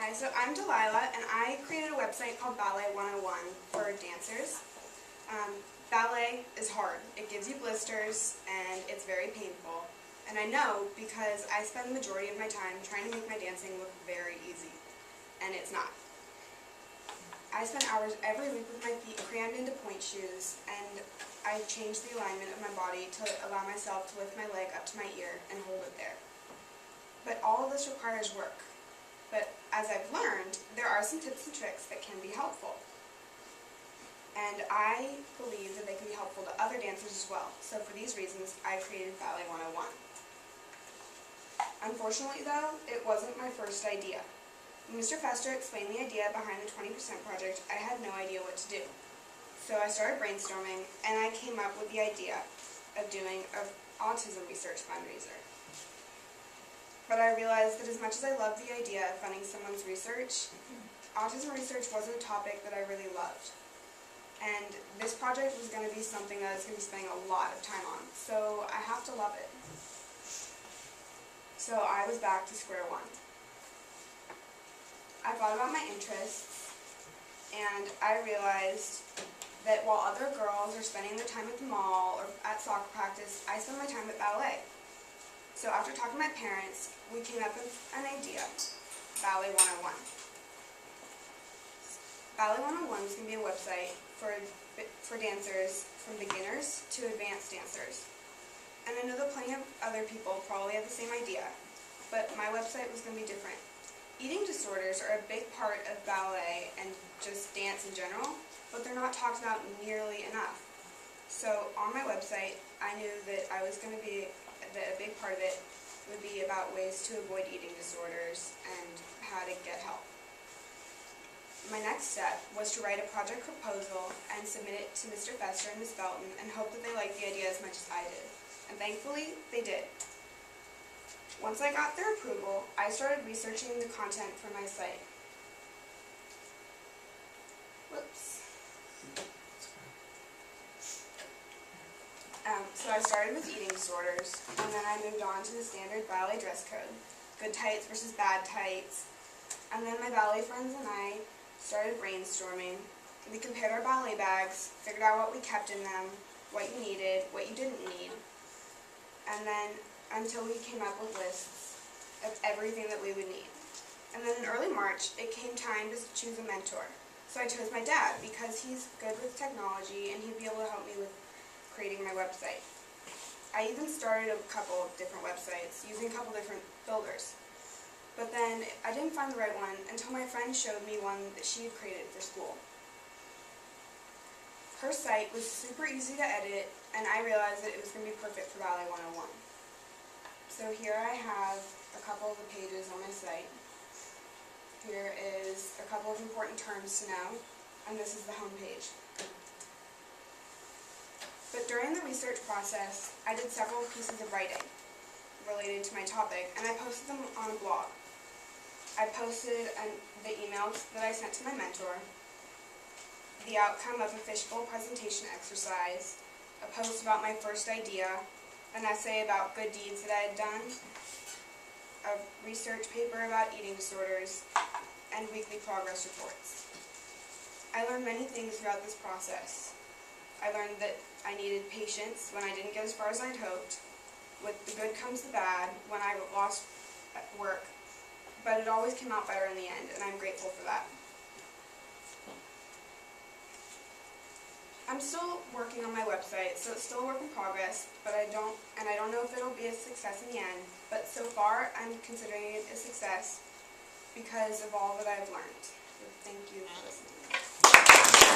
Hi, so I'm Delilah, and I created a website called Ballet 101 for dancers. Ballet is hard. It gives you blisters, and it's very painful. And I know because I spend the majority of my time trying to make my dancing look very easy, and it's not. I spend hours every week with my feet crammed into point shoes, and I change the alignment of my body to allow myself to lift my leg up to my ear and hold it there. But all of this requires work. But as I've learned, there are some tips and tricks that can be helpful. And I believe that they can be helpful to other dancers as well. So for these reasons, I created Ballet 101. Unfortunately though, it wasn't my first idea. When Mr. Fester explained the idea behind the 20% project, I had no idea what to do. So I started brainstorming, and I came up with the idea of doing an autism research fundraiser. But I realized that as much as I loved the idea of funding someone's research, autism research wasn't a topic that I really loved. And this project was going to be something that I was going to be spending a lot of time on, so I have to love it. So I was back to square one. I thought about my interests, and I realized that while other girls are spending their time at the mall or at soccer practice, I spend my time at ballet. So after talking to my parents, we came up with an idea, Ballet 101. Ballet 101 is going to be a website for dancers from beginners to advanced dancers. And I know that plenty of other people probably have the same idea, but my website was going to be different. Eating disorders are a big part of ballet and just dance in general, but they're not talked about nearly enough. So on my website, I knew that I was going to be that a big part of it would be about ways to avoid eating disorders and how to get help. My next step was to write a project proposal and submit it to Mr. Fester and Ms. Belton and hope that they liked the idea as much as I did. And thankfully, they did. Once I got their approval, I started researching the content for my site. Whoops. So I started with eating disorders, and then I moved on to the standard ballet dress code, good tights versus bad tights. And then my ballet friends and I started brainstorming. We compared our ballet bags, figured out what we kept in them, what you needed, what you didn't need. And then until we came up with lists of everything that we would need. And then in early March, it came time to choose a mentor. So I chose my dad because he's good with technology and he'd be able to help me with creating my website. I even started a couple of different websites using a couple different builders. But then I didn't find the right one until my friend showed me one that she had created for school. Her site was super easy to edit, and I realized that it was going to be perfect for Ballet 101. So here I have a couple of the pages on my site. Here is a couple of important terms to know, and this is the home page. But during the research process, I did several pieces of writing related to my topic, and I posted them on a blog. I posted the emails that I sent to my mentor, the outcome of a fishbowl presentation exercise, a post about my first idea, an essay about good deeds that I had done, a research paper about eating disorders, and weekly progress reports. I learned many things throughout this process. I learned that I needed patience when I didn't get as far as I'd hoped. With the good comes the bad when I lost work, but it always came out better in the end, and I'm grateful for that. I'm still working on my website, so it's still a work in progress, but I don't know if it'll be a success in the end, but so far I'm considering it a success because of all that I've learned. So thank you for listening.